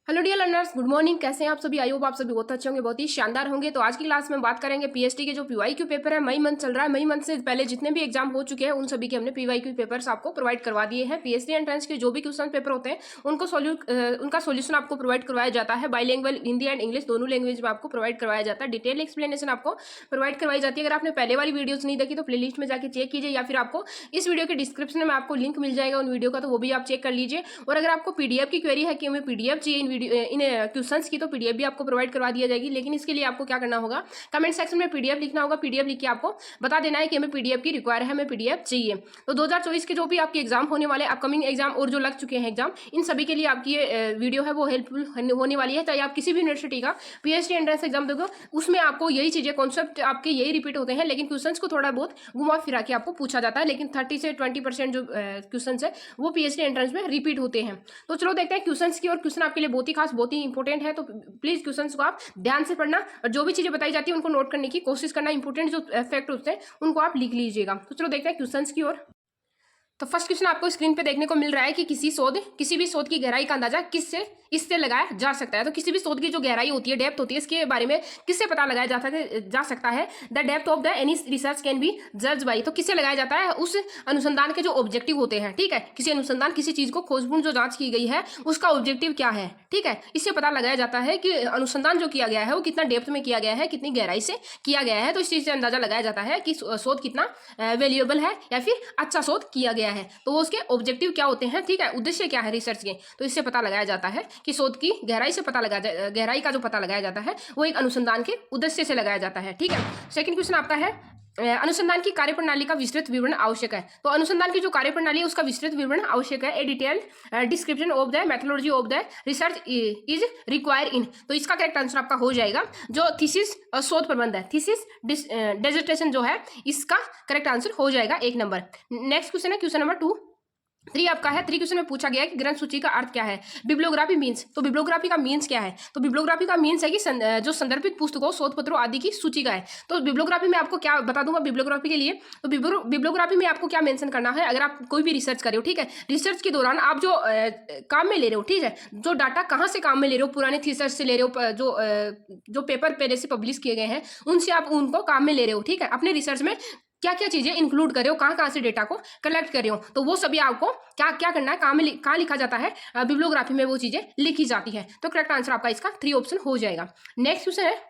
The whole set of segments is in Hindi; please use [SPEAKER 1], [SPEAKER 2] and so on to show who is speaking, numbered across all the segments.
[SPEAKER 1] Hello dear learners, good morning. कैसे हैं आप सभी? आई होप आप सभी बहुत अच्छे होंगे, बहुत ही शानदार होंगे। तो आज की क्लास में बात करेंगे पीएचडी के जो पीवाईक्यू पेपर है। मई मंथ चल रहा है, मई मंथ से पहले जितने भी एग्जाम हो चुके हैं उन सभी के हमने पीवाईक्यू पेपर्स आपको प्रोवाइड करवा दिए हैं। पीएचडी एंट्रेंस के जो भी क्वेश्चन पेपर होते हैं उनका सोल्यूशन आपको प्रोवाइड करवाया जाता है। बाइलिंगुअल हिंदी एंड इंग्लिश दोनों लैंग्वेज में आपको प्रोवाइड करवाया जाता है। डिटेल एक्सप्लेनेशन आपको प्रोवाइड करवाई जाती है। अगर आपने पहले वाली वीडियोज नहीं देखी तो प्ले लिस्ट में जाकर चेक कीजिए, या फिर आपको इस वीडियो के डिस्क्रिप्शन में आपको लिंक मिल जाएगा उन वीडियो का, तो वो भी आप चेक कर लीजिए। और अगर आपको पीडीएफ की क्वेरी है कि हमें पीडीएफ चाहिए इन क्वेश्चंस की, तो पीडीएफ भी आपको प्रोवाइड करवा दिया जाएगी। लेकिन इसके लिए आपको क्या करना होगा, कमेंट सेक्शन में पीडीएफ लिखना होगा। पीडीएफ लिख के आपको बता देना है कि हमें पीडीएफ की रिक्वायर है, हमें पीडीएफ चाहिए। तो 2024 के जो भी आपके एग्जाम होने वाले, अपकमिंग एग्जाम और जो लग चुके हैं एग्जाम, इन सभी के लिए आपकी ये वीडियो है वो हेल्पफुल होने वाली है। चाहे आप किसी भी यूनिवर्सिटी का पीएचडी एंट्रेंस एग्जाम दोगे, उसमें आपको यही चीजें, कॉन्सेप्ट आपके यही रिपीट होते हैं, लेकिन क्वेश्चंस को थोड़ा बहुत घुमा फिरा के आपको पूछा जाता है। लेकिन 30 से 20% जो क्वेश्चन है वो पीएचडी एंट्रेंस में रिपीट होते हैं। तो चलो देखते हैं क्वेश्चंस की। और क्वेश्चन आपके लिए बहुत ही खास, बहुत ही इंपॉर्टेंट है, तो प्लीज क्वेश्चंस को आप ध्यान से पढ़ना और जो भी चीजें बताई जाती है उनको नोट करने की कोशिश करना। इंपॉर्टेंट जो फैक्ट होते हैं उनको आप लिख लीजिएगा। तो चलो देखते हैं क्वेश्चंस की ओर। तो फर्स्ट क्वेश्चन आपको स्क्रीन पे देखने को मिल रहा है कि किसी भी शोध की गहराई का अंदाजा इससे लगाया जा सकता है। तो किसी भी शोध की जो गहराई होती है, डेप्थ होती है, इसके बारे में किससे पता लगाया जा सकता है? The depth of the any research can be जज बाई। तो किससे लगाया जाता है? उस अनुसंधान के जो ऑब्जेक्टिव होते हैं, ठीक है। किसी अनुसंधान, किसी चीज को खोजपूर्ण जो जांच की गई है उसका ऑब्जेक्टिव क्या है, ठीक है। इससे पता लगाया जाता है कि अनुसंधान जो किया गया है वो कितना डेप्थ में किया गया है, कितनी गहराई से किया गया है। तो इस चीज से अंदाजा लगाया जाता है कि शोध कितना वैल्यूएबल है या फिर अच्छा शोध किया गया है। तो उसके ऑब्जेक्टिव क्या होते हैं, ठीक है, उद्देश्य क्या है रिसर्च के, तो इससे पता लगाया जाता है कि शोध की गहराई से गहराई का जो पता लगाया जाता है वो एक अनुसंधान के उद्देश्य से लगाया जाता है, ठीक है। सेकंड क्वेश्चन आपका है अनुसंधान की कार्यप्रणाली का विस्तृत विवरण आवश्यक है। तो अनुसंधान की जो कार्यप्रणाली है उसका विस्तृत विवरण आवश्यक है। ए detailed description of the methodology of the research is require इन। तो इसका करेक्ट आंसर आपका हो जाएगा जो थीसिस शोध प्रबंध है, थीसिस डिसर्टेशन जो है, इसका करेक्ट आंसर हो जाएगा 1 नंबर। नेक्स्ट क्वेश्चन है क्वेश्चन नंबर 3 आपका है। 3 क्वेश्चन में पूछा गया है कि ग्रंथ सूची का अर्थ क्या है? Bibliography means. तो बिब्लियोग्राफी का मीन्स क्या है? तो बिब्लियोग्राफी का मीन्स है कि जो संदर्भित पुस्तकों, शोध पत्रों आदि की सूची का है। तो बिब्लियोग्राफी में आपको क्या बता दूंगा बिब्लियोग्राफी के लिए। तो बिब्लियोग्राफी में आपको क्या मेंशन करना है? अगर आप कोई भी रिसर्च कर रहे हो, ठीक है, रिसर्च के दौरान आप जो काम में ले रहे हो, ठीक है, जो डाटा कहाँ से काम में ले रहे हो, पुराने थीसिस से ले रहे हो, जो पेपर पहले से पब्लिश किए गए हैं उनसे आप उनको काम में ले रहे हो, ठीक है। अपने रिसर्च में क्या क्या चीजें इंक्लूड कर रहे हो, कहाँ से डेटा को कलेक्ट कर रहे हो, तो वो सभी आपको क्या क्या करना है, कहाँ लिखा जाता है, बिब्लियोग्राफी में वो चीजें लिखी जाती है। तो करेक्ट आंसर आपका इसका 3 ऑप्शन हो जाएगा। नेक्स्ट क्वेश्चन है,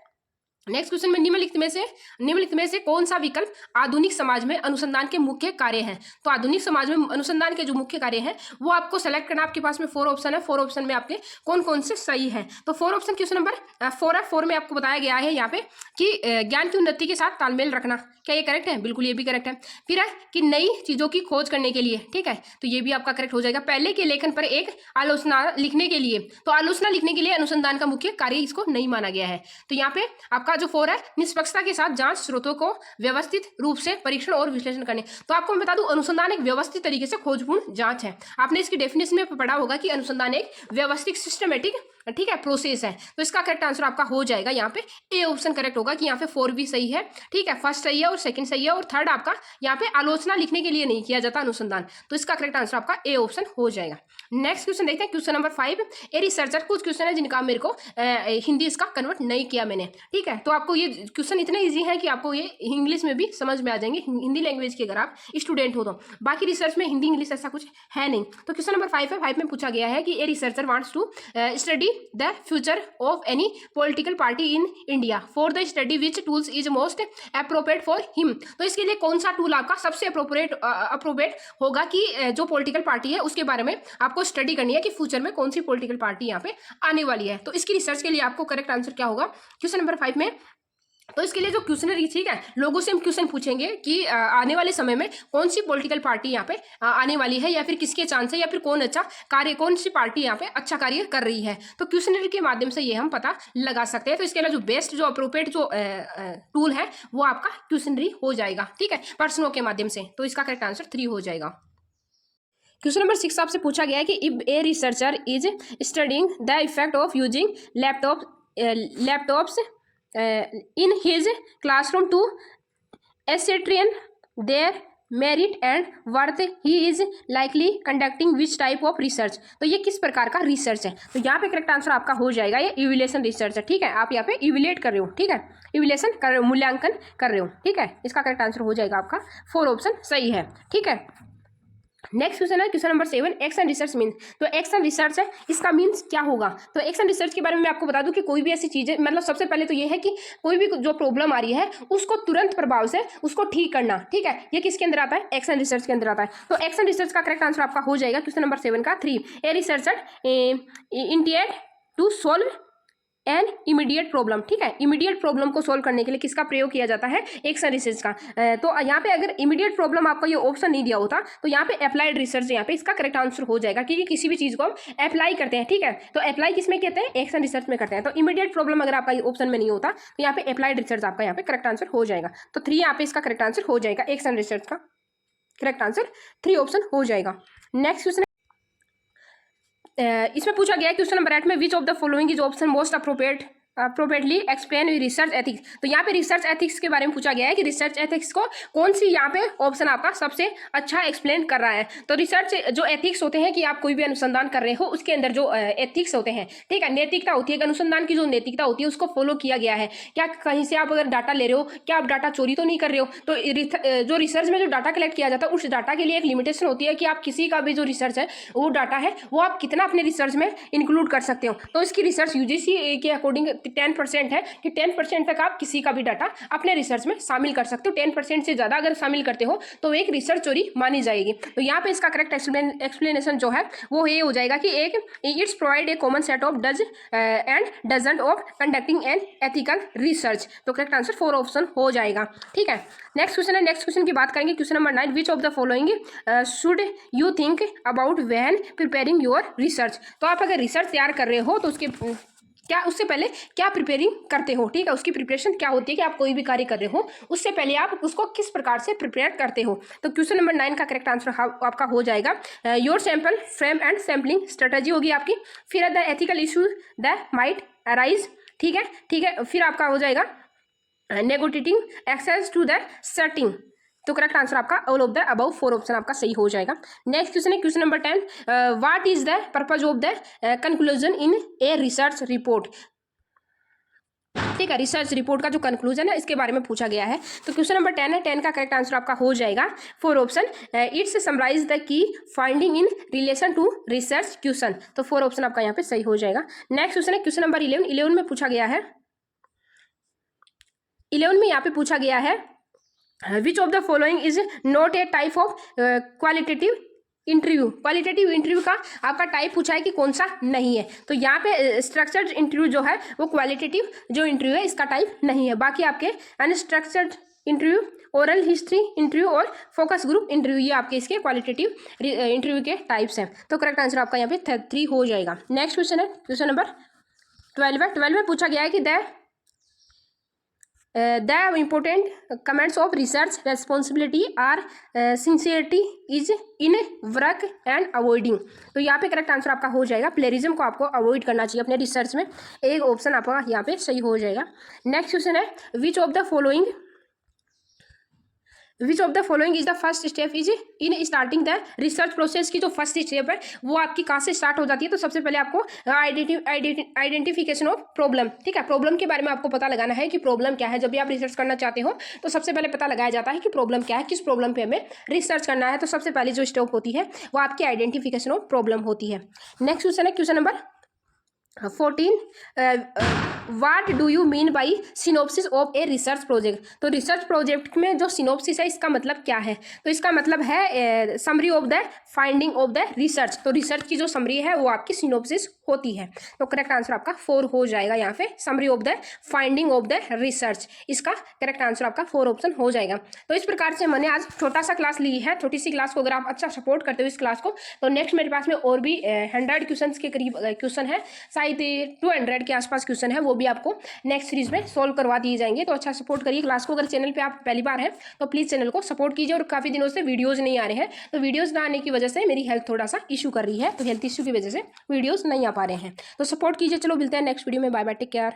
[SPEAKER 1] नेक्स्ट क्वेश्चन में निम्नलिखित में से कौन सा विकल्प आधुनिक समाज में अनुसंधान के मुख्य कार्य हैं? तो आधुनिक समाज में अनुसंधान के जो मुख्य कार्य हैं वो आपको सेलेक्ट करना। आपके पास में 4 ऑप्शन है, 4 ऑप्शन में आपके कौन कौन से सही है? तो 4 ऑप्शन क्वेश्चन नंबर 4 है। 4 में आपको बताया गया है यहाँ पे कि ज्ञान की उन्नति के साथ तालमेल रखना। क्या ये करेक्ट है? बिल्कुल, ये भी करेक्ट है। फिर है कि नई चीजों की खोज करने के लिए, ठीक है, तो ये भी आपका करेक्ट हो जाएगा। पहले के लेखन पर एक आलोचना लिखने के लिए, तो आलोचना लिखने के लिए अनुसंधान का मुख्य कार्य इसको नहीं माना गया है। तो यहाँ पे आपका जो 4 है, निष्पक्षता के साथ जांच, स्रोतों को व्यवस्थित रूप से परीक्षण और विश्लेषण करने। तो आपको मैं बता दूं, अनुसंधान एक व्यवस्थित तरीके से खोजपूर्ण जांच है। आपने इसकी डेफिनेशन में पढ़ा होगा कि अनुसंधान एक व्यवस्थित सिस्टमेटिक, ठीक है, प्रोसेस है। तो इसका करेक्ट आंसर आपका हो जाएगा यहाँ पे ए ऑप्शन करेक्ट होगा कि यहाँ पे 4 भी सही है, ठीक है, फर्स्ट सही है और सेकंड सही है, और थर्ड आपका यहाँ पे आलोचना लिखने के लिए नहीं किया जाता अनुसंधान। तो इसका करेक्ट आंसर आपका ए ऑप्शन हो जाएगा। नेक्स्ट क्वेश्चन देखते हैं क्वेश्चन नंबर 5। ए रिसर्चर, कुछ क्वेश्चन है जिनका मेरे को हिंदी इसका कन्वर्ट नहीं किया मैंने, ठीक है। तो आपको ये क्वेश्चन इतने ईजी है कि आपको ये इंग्लिश में भी समझ में आ जाएंगे, हिंदी लैंग्वेज के अगर आप स्टूडेंट हो तो। बाकी रिसर्च में हिंदी इंग्लिश ऐसा कुछ है नहीं। तो क्वेश्चन नंबर 5 है। 5 में पूछा गया है कि a researcher wants to study the future of any political party in India for the study which tools is most appropriate for him। तो इसके लिए कौन सा टूल आपका सबसे अप्रोप्रिएट होगा कि जो पॉलिटिकल पार्टी है उसके बारे में आपको स्टडी करनी है कि फ्यूचर में कौन सी पॉलिटिकल पार्टी यहाँ पे आने वाली है। तो इसकी रिसर्च के लिए आपको करेक्ट आंसर क्या होगा क्वेश्चन नंबर 5 में? तो इसके लिए जो क्वेश्चन है, ठीक है, लोगों से हम क्वेश्चन पूछेंगे कि आने वाले समय में कौन सी पॉलिटिकल पार्टी यहाँ पे आने वाली है, या फिर किसके चांस है, या फिर कौन सी पार्टी यहाँ पे अच्छा कार्य कर रही है। तो क्वेश्चनरी के माध्यम से ये हम पता लगा सकते हैं। तो इसके अलावा जो बेस्ट, जो अप्रोप्रिएट जो टूल है वो आपका क्वेश्चनरी हो जाएगा, ठीक है, प्रश्नों के माध्यम से। तो इसका करेक्ट आंसर 3 हो जाएगा। क्वेश्चन नंबर 6 आपसे पूछा गया है कि if a researcher is studying the effect of using laptops in his classroom to ascertain their merit and worth he is likely conducting which type of research. तो ये किस प्रकार का रिसर्च है, तो यहाँ पे करेक्ट आंसर आपका हो जाएगा ये इवैल्यूएशन रिसर्च है। ठीक है, आप यहाँ पे इवैल्यूएट कर रहे हो, ठीक है, इवैल्यूएशन कर रहे हो, मूल्यांकन कर रहे हो। ठीक है, इसका करेक्ट आंसर हो जाएगा आपका 4 ऑप्शन सही है। ठीक है, नेक्स्ट क्वेश्चन है question number 7, action research means. तो एक्शन रिसर्च है, इसका मीन्स क्या होगा। तो एक्शन रिसर्च के बारे में मैं आपको बता दूं कि कोई भी ऐसी चीजें, मतलब सबसे पहले तो ये है कि कोई भी जो प्रॉब्लम आ रही है उसको तुरंत प्रभाव से उसको ठीक करना। ठीक है, ये किसके अंदर आता है, एक्शन रिसर्च के अंदर आता है। तो एक्शन रिसर्च का करेक्ट आंसर आपका हो जाएगा क्वेश्चन नंबर 7 का 3, a researcher intend to solve an immediate problem. ठीक है, इमीडिएट प्रॉब्लम को सोल्व करने के लिए किसका प्रयोग किया जाता है, एक्शन रिसर्च का। तो यहाँ पे अगर इमीडिएट प्रॉब्लम आपको ये ऑप्शन नहीं दिया होता तो यहाँ पे अप्लाइड रिसर्च यहाँ पे इसका करेक्ट आंसर हो जाएगा, क्योंकि किसी भी चीज को हम अप्लाई करते हैं। ठीक है, तो अप्लाई किसमें कहते हैं, एक्शन रिसर्च में करते हैं। तो इमीडिएट प्रॉब्लम अगर आपका ऑप्शन में नहीं होता तो यहाँ पे अप्लाइड रिसर्च आपका यहाँ पे करेक्ट आंसर हो जाएगा। तो 3 यहाँ पे इसका करेक्ट आंसर हो जाएगा, एक्शन रिसर्च का करेक्ट आंसर 3 ऑप्शन हो जाएगा। नेक्स्ट क्वेश्चन इसमें पूछा गया है क्वेश्चन नंबर 8 में, which of the following is option most appropriately explain research ethics. तो यहाँ पे रिसर्च एथिक्स के बारे में पूछा गया है कि रिसर्च एथिक्स को कौन सी यहाँ पे ऑप्शन आपका सबसे अच्छा एक्सप्लेन कर रहा है। तो रिसर्च जो एथिक्स होते हैं कि आप कोई भी अनुसंधान कर रहे हो उसके अंदर जो एथिक्स होते हैं, ठीक है, नैतिकता होती है, अनुसंधान की जो नैतिकता होती है उसको फॉलो किया गया है। क्या कहीं से आप अगर डाटा ले रहे हो, क्या आप डाटा चोरी तो नहीं कर रहे हो। तो जो रिसर्च में जो डाटा कलेक्ट किया जाता है उस डाटा के लिए एक लिमिटेशन होती है कि आप किसी का भी जो रिसर्च है वो डाटा है वो आप कितना अपने रिसर्च में इंक्लूड कर सकते हो। तो इसकी रिसर्च यूजीसी के अकॉर्डिंग 10% है कि 10% तक आप किसी का भी डाटा अपने रिसर्च में शामिल कर सकते हो। 10% से ज़्यादा अगर शामिल करते हो तो एक रिसर्च चोरी मानी जाएगी। तो यहाँ पे इसका करेक्ट एक्सप्लेनेशन जो है वो ये हो जाएगा कि एक it's provide a common set of does and doesn't of conducting an ethical research. तो करेक्ट आंसर 4 ऑप्शन हो जाएगा। ठीक है, नेक्स्ट क्वेश्चन है, नेक्स्ट क्वेश्चन की बात करेंगे question number 9, which of the following should you think about when preparing your research. तो आप अगर रिसर्च तैयार कर रहे हो तो उससे पहले क्या प्रिपेयरिंग करते हो। ठीक है, उसकी प्रिपरेशन क्या होती है कि आप कोई भी कार्य कर रहे हो उससे पहले आप उसको किस प्रकार से प्रिपेयर करते हो। तो क्वेश्चन नंबर 9 का करेक्ट आंसर आपका हो जाएगा your sample frame and sampling strategy होगी आपकी। फिर the ethical issue the might arise. ठीक है, ठीक है, फिर आपका हो जाएगा नेगोटिएटिंग एक्सेस टू द सेटिंग। तो करेक्ट आंसर आपका all of the above 4 option आपका सही हो जाएगा। नेक्स्ट क्वेश्चन है question number 10, what is the purpose of the conclusion in a research report. ठीक है, रिसर्च रिपोर्ट का जो कंक्लूजन है इसके बारे में पूछा गया है। तो क्वेश्चन नंबर 10 है, 10 का करेक्ट आंसर आपका हो जाएगा 4 option, it's summarise the key finding in relation to research question. तो 4 ऑप्शन आपका यहाँ पे सही हो जाएगा। नेक्स्ट क्वेश्चन है क्वेश्चन नंबर 11, 11 में पूछा गया है, 11 में यहाँ पे पूछा गया है which of the following is not a type of qualitative interview. Qualitative interview का आपका टाइप पूछा है कि कौन सा नहीं है। तो यहाँ पे स्ट्रक्चर्ड इंटरव्यू जो है वो क्वालिटेटिव जो इंटरव्यू है इसका टाइप नहीं है। बाकी आपके unstructured interview, oral history interview और फोकस ग्रुप इंटरव्यू ये आपके इसके क्वालिटेटिव इंटरव्यू के टाइप्स हैं। तो करेक्ट आंसर आपका यहाँ पे 3 हो जाएगा। नेक्स्ट क्वेश्चन है क्वेश्चन नंबर 12 है, 12 में पूछा गया है कि the important comments of research responsibility are sincerity is in work and avoiding। तो यहाँ पे करेक्ट आंसर आपका हो जाएगा प्लेरिज्म को आपको अवॉइड करना चाहिए अपने रिसर्च में। एक ऑप्शन आपका यहाँ पे सही हो जाएगा। नेक्स्ट क्वेश्चन है which of the following is the first step is in starting the research process. की जो फर्स्ट स्टेप है वो आपकी कहाँ से स्टार्ट हो जाती है। तो सबसे पहले आपको आइडेंटिफिकेशन ऑफ प्रॉब्लम। ठीक है, प्रॉब्लम के बारे में आपको पता लगाना है कि प्रॉब्लम क्या है। जब भी आप रिसर्च करना चाहते हो तो सबसे पहले पता लगाया जाता है कि प्रॉब्लम क्या है, किस प्रॉब्लम पे हमें रिसर्च करना है। तो सबसे पहले जो स्टेप होती है वो आपकी आइडेंटिफिकेशन ऑफ प्रॉब्लम होती है। नेक्स्ट क्वेश्चन है question number 14, what do you mean by synopsis of a research project. तो रिसर्च प्रोजेक्ट में जो सिनोप्सिस है इसका मतलब क्या है। तो इसका मतलब है summary of the finding of the research. तो रिसर्च की जो समरी है वो आपकी सिनोप्सिस होती है। तो करेक्ट आंसर आपका 4 हो जाएगा यहाँ पे, summary of the finding of the research. इसका करेक्ट आंसर आपका 4 ऑप्शन हो जाएगा। तो इस प्रकार से मैंने आज छोटा सा क्लास ली है। छोटी सी क्लास को अगर आप अच्छा सपोर्ट करते हो इस क्लास को तो नेक्स्ट मेरे पास में और भी 100 क्वेश्चन के करीब क्वेश्चन है, शायद 200 के आसपास क्वेश्चन है, वो भी आपको नेक्स्ट सीरीज में सोल्व करवा दिए जाएंगे। तो अच्छा सपोर्ट करिए क्लास को। अगर चैनल पे आप पहली बार हैं तो प्लीज़ चैनल को सपोर्ट कीजिए। और काफ़ी दिनों से वीडियोस नहीं आ रहे हैं, तो वीडियोस ना आने की वजह से मेरी हेल्थ थोड़ा सा इशू कर रही है, तो हेल्थ इशू की वजह से वीडियोस नहीं आ पा रहे हैं। तो सपोर्ट कीजिए। चलो मिलते हैं नेक्स्ट वीडियो में। Bye bye, take care.